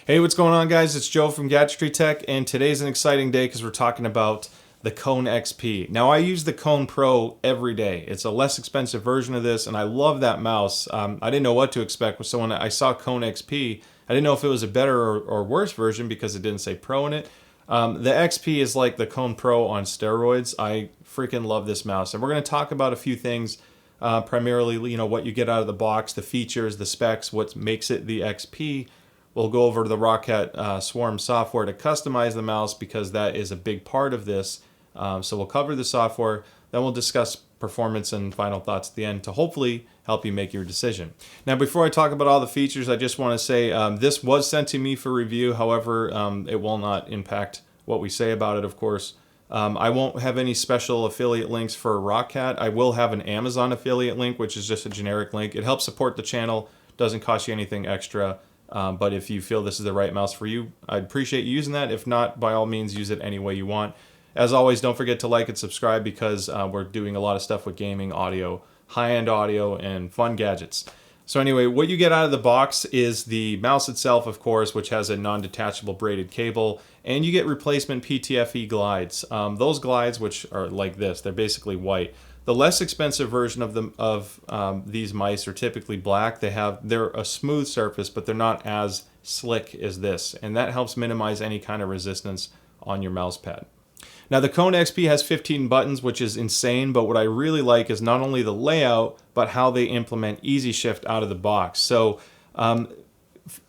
Hey, what's going on, guys? It's Joe from Gadgetry Tech, and today's an exciting day because we're talking about the Kone XP. Now, I use the Kone Pro every day. It's a less expensive version of this, and I love that mouse. I didn't know what to expect, so when I saw Kone XP, I didn't know if it was a better or worse version because it didn't say Pro in it. The XP is like the Kone Pro on steroids. I freaking love this mouse, and we're going to talk about a few things. Primarily, what you get out of the box, the features, the specs, what makes it the XP. We'll go over to the ROCCAT Swarm software to customize the mouse because that is a big part of this. So we'll cover the software, then we'll discuss performance and final thoughts at the end to hopefully help you make your decision. Now, before I talk about all the features, I just want to say this was sent to me for review. However, it will not impact what we say about it, of course. I won't have any special affiliate links for ROCCAT. I will have an Amazon affiliate link, which is just a generic link. It helps support the channel, doesn't cost you anything extra. But if you feel this is the right mouse for you, I'd appreciate you using that. If not, by all means, use it any way you want. As always, don't forget to like and subscribe because we're doing a lot of stuff with gaming, audio, high-end audio, and fun gadgets. So anyway, what you get out of the box is the mouse itself, of course, which has a non-detachable braided cable, and you get replacement PTFE glides. Those glides, which are like this, they're basically white. The less expensive version of these mice are typically black. They're a smooth surface, but they're not as slick as this, and that helps minimize any kind of resistance on your mouse pad. Now, the Kone XP has 15 buttons, which is insane, but what I really like is not only the layout, but how they implement Easy Shift out of the box. So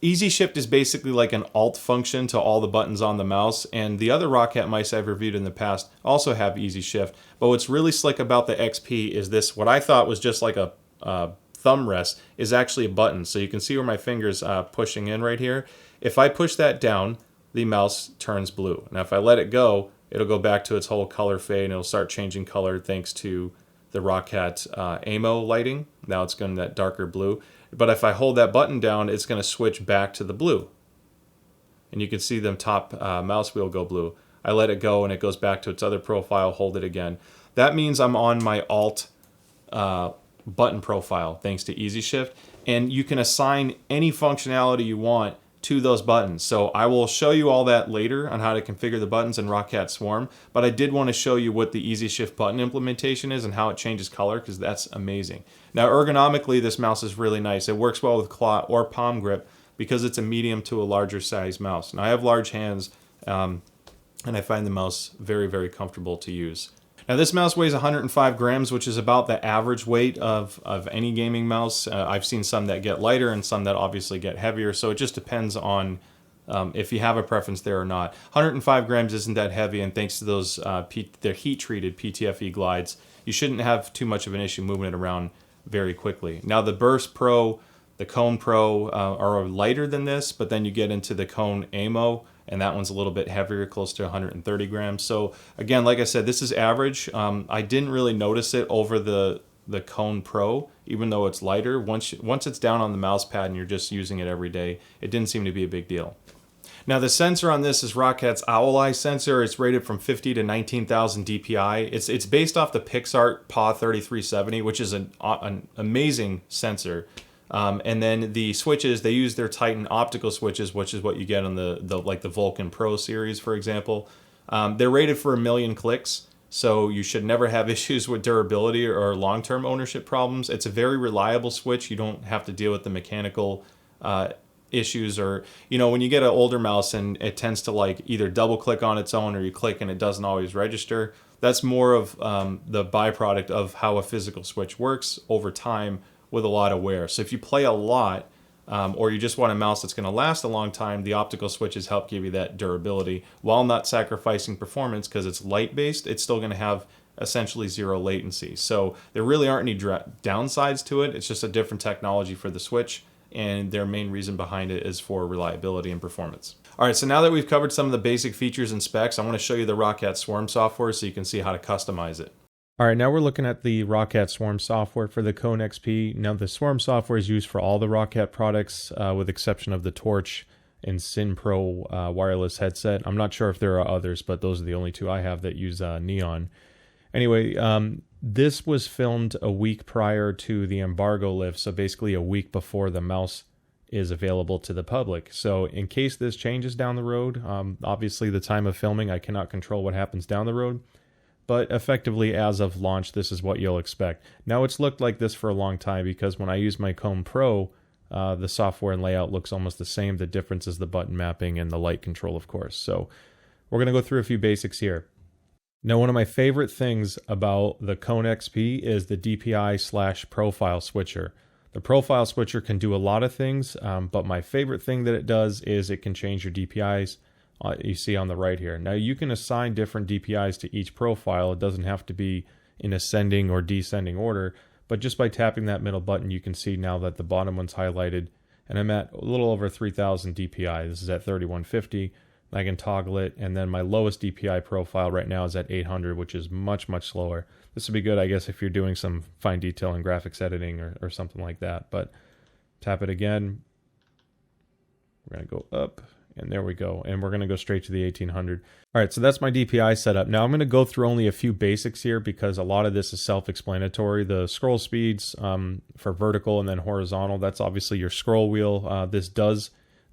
Easy Shift is basically like an alt function to all the buttons on the mouse, and the other ROCCAT mice I've reviewed in the past also have Easy Shift. But what's really slick about the XP is this, what I thought was just like a thumb rest, is actually a button. So you can see where my finger's pushing in right here. If I push that down, the mouse turns blue. Now if I let it go, it'll go back to its whole color fade, and it'll start changing color thanks to the ROCCAT AMO lighting. Now it's going that darker blue. But if I hold that button down, it's going to switch back to the blue. And you can see the top mouse wheel go blue. I let it go and it goes back to its other profile, hold it again. That means I'm on my Alt button profile thanks to Easy Shift. And you can assign any functionality you want to those buttons. So I will show you all that later on how to configure the buttons in ROCCAT Swarm, but I did want to show you what the Easy Shift button implementation is and how it changes color, because that's amazing. Now, ergonomically, this mouse is really nice. It works well with claw or palm grip because it's a medium to a larger size mouse. Now, I have large hands, and I find the mouse very, very comfortable to use. Now, this mouse weighs 105 grams, which is about the average weight of any gaming mouse. I've seen some that get lighter and some that obviously get heavier, so it just depends on if you have a preference there or not. 105 grams isn't that heavy, and thanks to those they're heat-treated PTFE glides, you shouldn't have too much of an issue moving it around very quickly. Now, the Burst Pro, the Kone Pro are lighter than this, but then you get into the Kone AMO, and that one's a little bit heavier, close to 130 grams. So again, like I said, this is average. I didn't really notice it over the Kone Pro, even though it's lighter. Once it's down on the mouse pad and you're just using it every day, it didn't seem to be a big deal. Now, the sensor on this is ROCCAT's Owl Eye sensor. It's rated from 50 to 19,000 DPI. It's based off the Pixart PAW 3370, which is an amazing sensor. And then the switches, they use their Titan optical switches, which is what you get on the Vulcan Pro series, for example. They're rated for 1 million clicks, so you should never have issues with durability or long-term ownership problems. It's a very reliable switch. You don't have to deal with the mechanical issues, or when you get an older mouse and it tends to like either double click on its own or you click and it doesn't always register. That's more of the byproduct of how a physical switch works over time with a lot of wear. So if you play a lot or you just want a mouse that's going to last a long time, the optical switches help give you that durability while not sacrificing performance, because it's light based. It's still going to have essentially zero latency. So there really aren't any downsides to it. It's just a different technology for the switch, and their main reason behind it is for reliability and performance. All right, so now that we've covered some of the basic features and specs, I want to show you the ROCCAT Swarm software so you can see how to customize it. All right, now we're looking at the ROCCAT Swarm software for the Kone XP. Now, the Swarm software is used for all the ROCCAT products, with exception of the Torch and Syn Pro wireless headset. I'm not sure if there are others, but those are the only two I have that use Neon. Anyway, this was filmed a week prior to the embargo lift, so basically a week before the mouse is available to the public. So in case this changes down the road, obviously the time of filming, I cannot control what happens down the road, but effectively as of launch, this is what you'll expect. Now it's looked like this for a long time because when I use my Kone Pro, the software and layout looks almost the same. The difference is the button mapping and the light control, of course. So we're going to go through a few basics here. Now, one of my favorite things about the Kone XP is the DPI/profile switcher. The profile switcher can do a lot of things, but my favorite thing that it does is it can change your DPIs. You see on the right here. Now, you can assign different DPIs to each profile. It doesn't have to be in ascending or descending order, but just by tapping that middle button, you can see now that the bottom one's highlighted, and I'm at a little over 3,000 DPI. This is at 3150. I can toggle it, and then my lowest DPI profile right now is at 800, which is much, much slower. This would be good, I guess, if you're doing some fine detail and graphics editing or something like that. But tap it again. We're going to go up, and there we go. And we're going to go straight to the 1800. All right, so that's my DPI setup. Now I'm going to go through only a few basics here because a lot of this is self-explanatory. The scroll speeds for vertical and then horizontal, that's obviously your scroll wheel.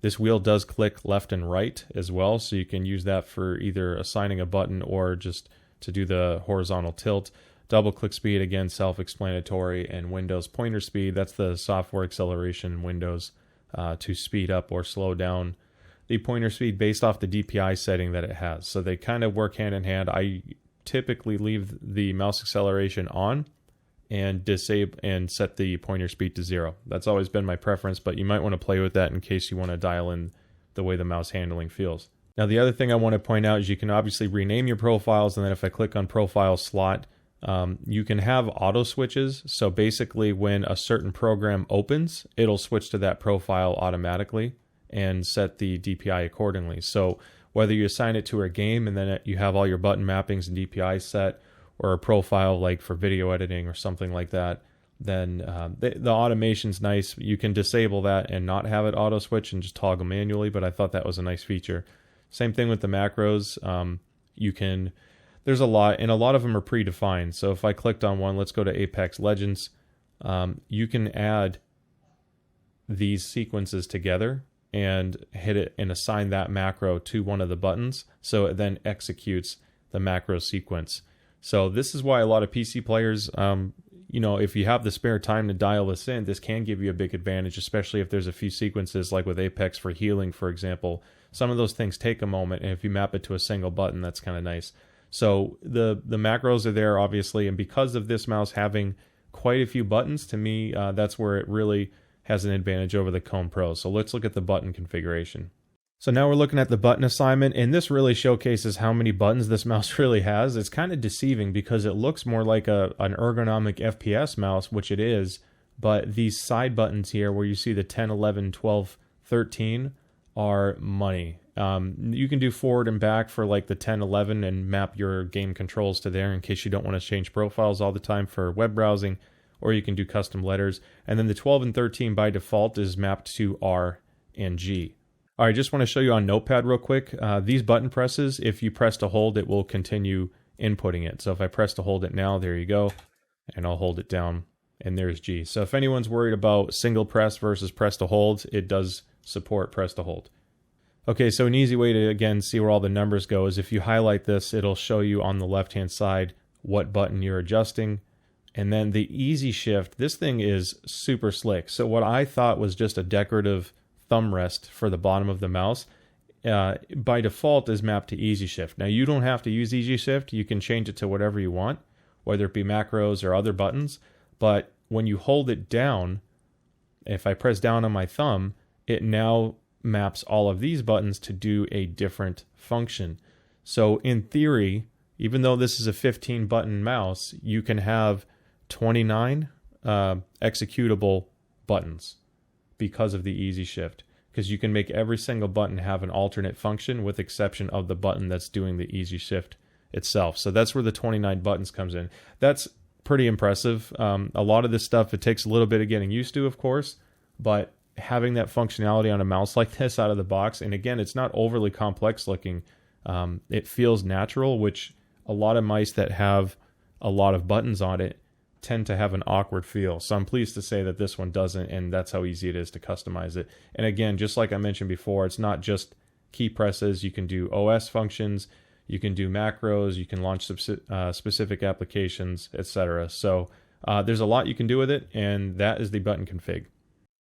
This wheel does click left and right as well, so you can use that for either assigning a button or just to do the horizontal tilt. Double click speed, again, self-explanatory, and Windows pointer speed, that's the software acceleration in Windows to speed up or slow down the pointer speed based off the DPI setting that it has. So they kind of work hand in hand. I typically leave the mouse acceleration on and disable and set the pointer speed to 0. That's always been my preference, but you might want to play with that in case you want to dial in the way the mouse handling feels. Now, the other thing I want to point out is you can obviously rename your profiles, and then if I click on profile slot, you can have auto switches. So basically when a certain program opens, it'll switch to that profile automatically and set the DPI accordingly. So whether you assign it to a game and then you have all your button mappings and DPI set, or a profile like for video editing or something like that, then the automation's nice. You can disable that and not have it auto switch and just toggle manually, but I thought that was a nice feature. Same thing with the macros. There's a lot, and a lot of them are predefined. So if I clicked on one, let's go to Apex Legends, you can add these sequences together and hit it and assign that macro to one of the buttons, so it then executes the macro sequence. So this is why a lot of PC players, if you have the spare time to dial this in, this can give you a big advantage, especially if there's a few sequences like with Apex for healing, for example. Some of those things take a moment, and if you map it to a single button, that's kind of nice. So the macros are there, obviously, and because of this mouse having quite a few buttons, to me, that's where it really has an advantage over the Kone Pro. So let's look at the button configuration. So now we're looking at the button assignment, and this really showcases how many buttons this mouse really has. It's kind of deceiving because it looks more like an ergonomic FPS mouse, which it is, but these side buttons here where you see the 10, 11, 12, 13 are money. You can do forward and back for like the 10, 11 and map your game controls to there in case you don't want to change profiles all the time for web browsing, or you can do custom letters. And then the 12 and 13 by default is mapped to R and G. All right, just want to show you on Notepad real quick. These button presses, if you press to hold, it will continue inputting it. So if I press to hold it now, there you go, and I'll hold it down, and there's G. So if anyone's worried about single press versus press to hold, it does support press to hold. Okay, so an easy way to, again, see where all the numbers go is if you highlight this, it'll show you on the left-hand side what button you're adjusting. And then the easy shift, this thing is super slick. So what I thought was just a decorative thumb rest for the bottom of the mouse, by default is mapped to easy shift. Now you don't have to use easy shift. You can change it to whatever you want, whether it be macros or other buttons. But when you hold it down, if I press down on my thumb, it now maps all of these buttons to do a different function. So in theory, even though this is a 15 button mouse, you can have 29 executable buttons because of the easy shift, because you can make every single button have an alternate function with exception of the button that's doing the easy shift itself. So that's where the 29 buttons comes in. That's pretty impressive. A lot of this stuff, it takes a little bit of getting used to, of course, but having that functionality on a mouse like this out of the box, and again, it's not overly complex looking. It feels natural, which a lot of mice that have a lot of buttons on it tend to have an awkward feel. So I'm pleased to say that this one doesn't, and that's how easy it is to customize it. And again, just like I mentioned before, it's not just key presses. You can do OS functions, you can do macros, you can launch specific applications, etc. So there's a lot you can do with it, and that is the button config.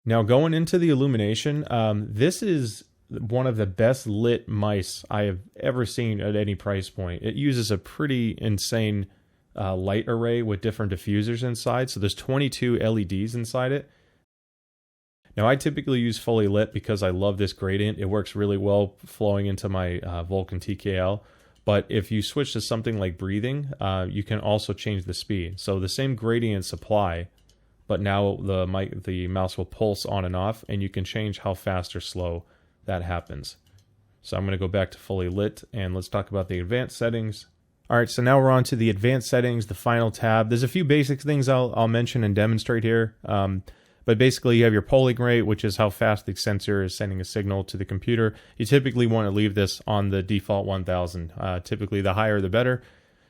Now going into the illumination, this is one of the best lit mice I have ever seen at any price point. It uses a pretty insane light array with different diffusers inside. So there's 22 LEDs inside it. Now I typically use fully lit because I love this gradient. It works really well flowing into my Vulcan TKL. But if you switch to something like breathing, you can also change the speed. So the same gradients apply, but now the mouse will pulse on and off, and you can change how fast or slow that happens. So I'm going to go back to fully lit, and let's talk about the advanced settings. All right, so now we're on to the advanced settings, the final tab. There's a few basic things I'll mention and demonstrate here. But basically you have your polling rate, which is how fast the sensor is sending a signal to the computer. You typically want to leave this on the default 1000. Typically the higher the better.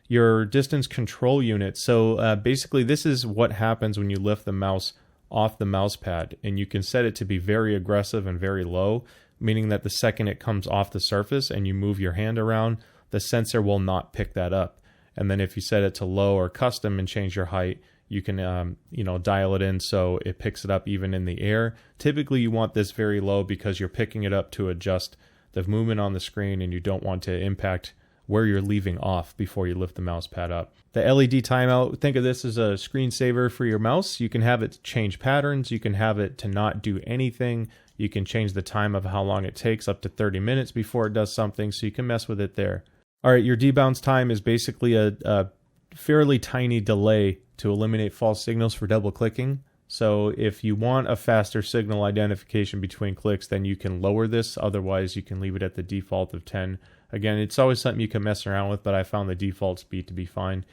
Your distance control unit. So basically this is what happens when you lift the mouse off the mouse pad, and you can set it to be very aggressive and very low, meaning that the second it comes off the surface and you move your hand around, the sensor will not pick that up. And then if you set it to low or custom and change your height, you can dial it in so it picks it up even in the air. Typically you want this very low because you're picking it up to adjust the movement on the screen, and you don't want to impact where you're leaving off before you lift the mouse pad up. The LED timeout, think of this as a screensaver for your mouse. You can have it change patterns, you can have it to not do anything, you can change the time of how long it takes up to 30 minutes before it does something, so you can mess with it there. All right, your debounce time is basically a fairly tiny delay to eliminate false signals for double clicking. So if you want a faster signal identification between clicks, then you can lower this. Otherwise, you can leave it at the default of 10. Again, it's always something you can mess around with, but I found the default speed to be fine.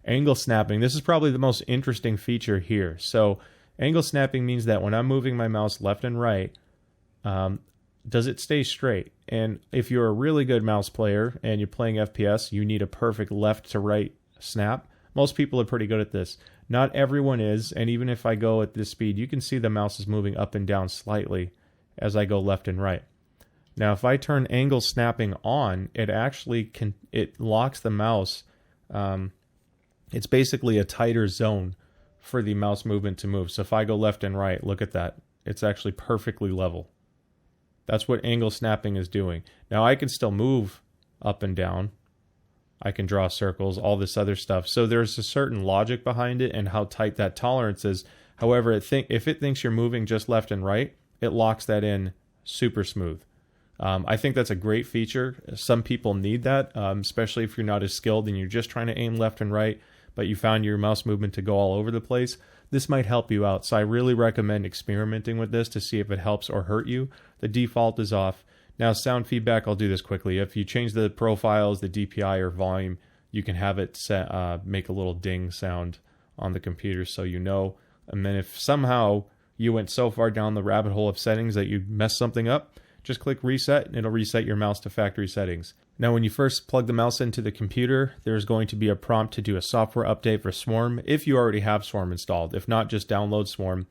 Angle snapping. This is probably the most interesting feature here. So angle snapping means that when I'm moving my mouse left and right, does it stay straight? And if you're a really good mouse player and you're playing FPS, you need a perfect left to right snap. Most people are pretty good at this. Not everyone is, and even if I go at this speed, you can see the mouse is moving up and down slightly as I go left and right. Now, if I turn angle snapping on, it actually it locks the mouse. It's basically a tighter zone for the mouse movement to move. So if I go left and right, look at that. It's actually perfectly level. That's what angle snapping is doing. Now, I can still move up and down. I can draw circles, all this other stuff. So there's a certain logic behind it and how tight that tolerance is. However, if it thinks you're moving just left and right, it locks that in super smooth. I think that's a great feature. Some people need that, especially if you're not as skilled and you're just trying to aim left and right, but you found your mouse movement to go all over the place. This might help you out. So I really recommend experimenting with this to see if it helps or hurt you. The default is off. Now, sound feedback, I'll do this quickly. If you change the profiles, the DPI or volume, you can have it set, make a little ding sound on the computer so you know. And then if somehow you went so far down the rabbit hole of settings that you messed something up, just click reset and it'll reset your mouse to factory settings. Now, when you first plug the mouse into the computer, there's going to be a prompt to do a software update for Swarm if you already have Swarm installed. If not, just download Swarm.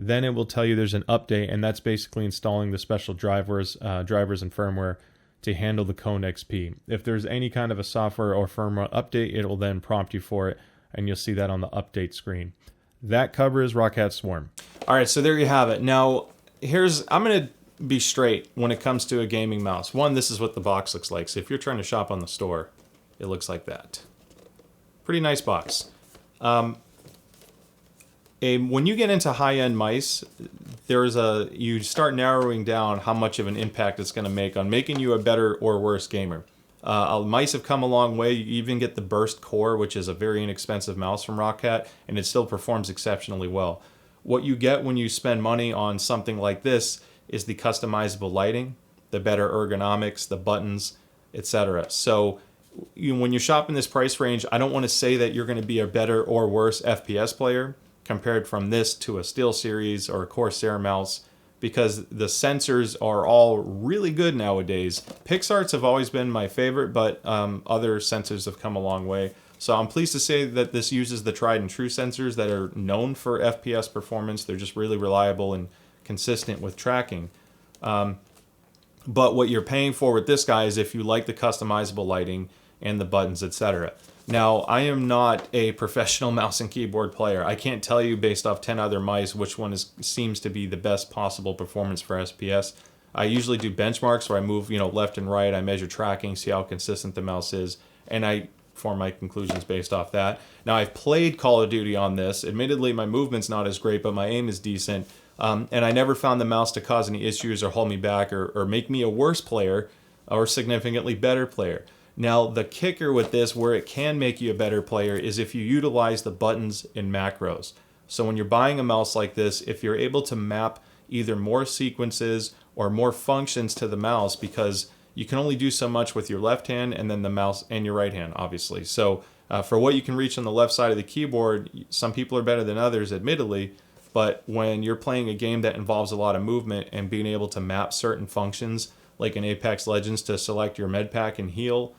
Then it will tell you there's an update, and that's basically installing the special drivers and firmware to handle the Kone XP. If there's any kind of a software or firmware update, it will then prompt you for it, and you'll see that on the update screen. That covers ROCCAT Swarm. All right, so there you have it. Now, I'm going to be straight when it comes to a gaming mouse. One, this is what the box looks like. So if you're trying to shop on the store, it looks like that. Pretty nice box. When you get into high-end mice, you start narrowing down how much of an impact it's going to make on making you a better or worse gamer. Mice have come a long way. You even get the Burst Core, which is a very inexpensive mouse from ROCCAT, and it still performs exceptionally well. What you get when you spend money on something like this is the customizable lighting, the better ergonomics, the buttons, etc. So when you shop in this price range, I don't want to say that you're going to be a better or worse FPS player compared from this to a SteelSeries or a Corsair mouse, because the sensors are all really good nowadays. Pixarts have always been my favorite, but other sensors have come a long way. So I'm pleased to say that this uses the tried and true sensors that are known for FPS performance. They're just really reliable and consistent with tracking. But what you're paying for with this guy is if you like the customizable lighting and the buttons, etc. Now, I am not a professional mouse and keyboard player. I can't tell you based off 10 other mice which one seems to be the best possible performance for SPS. I usually do benchmarks where I move, left and right. I measure tracking, see how consistent the mouse is, and I form my conclusions based off that. Now, I've played Call of Duty on this. Admittedly, my movement's not as great, but my aim is decent. And I never found the mouse to cause any issues or hold me back or make me a worse player or significantly better player. Now, the kicker with this, where it can make you a better player, is if you utilize the buttons and macros. So when you're buying a mouse like this, if you're able to map either more sequences or more functions to the mouse, because you can only do so much with your left hand and then the mouse and your right hand, obviously. So for what you can reach on the left side of the keyboard, some people are better than others, admittedly. But when you're playing a game that involves a lot of movement and being able to map certain functions, like in Apex Legends to select your med pack and heal,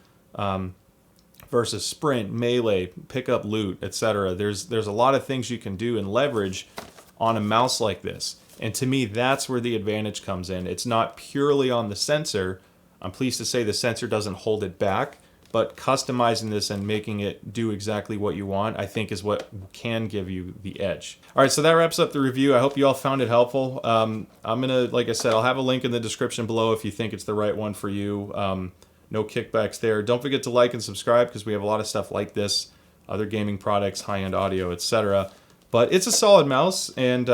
versus sprint, melee, pick up loot, etc. There's a lot of things you can do and leverage on a mouse like this. And to me, that's where the advantage comes in. It's not purely on the sensor. I'm pleased to say the sensor doesn't hold it back, but customizing this and making it do exactly what you want, I think is what can give you the edge. All right, so that wraps up the review. I hope you all found it helpful. I'm gonna, like I said, I'll have a link in the description below if you think it's the right one for you. No kickbacks there. Don't forget to like and subscribe because we have a lot of stuff like this, other gaming products, high-end audio, etc. But it's a solid mouse, and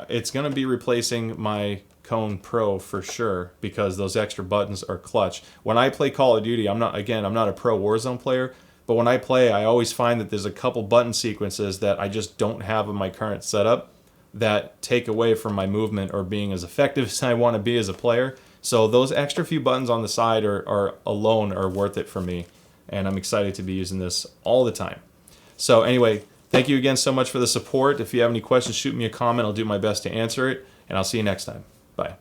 it's gonna be replacing my Kone Pro for sure because those extra buttons are clutch. When I play Call of Duty, I'm not a pro Warzone player, but when I play, I always find that there's a couple button sequences that I just don't have in my current setup that take away from my movement or being as effective as I want to be as a player. So those extra few buttons on the side are alone are worth it for me, and I'm excited to be using this all the time. So anyway, thank you again so much for the support. If you have any questions, shoot me a comment. I'll do my best to answer it, and I'll see you next time. Bye.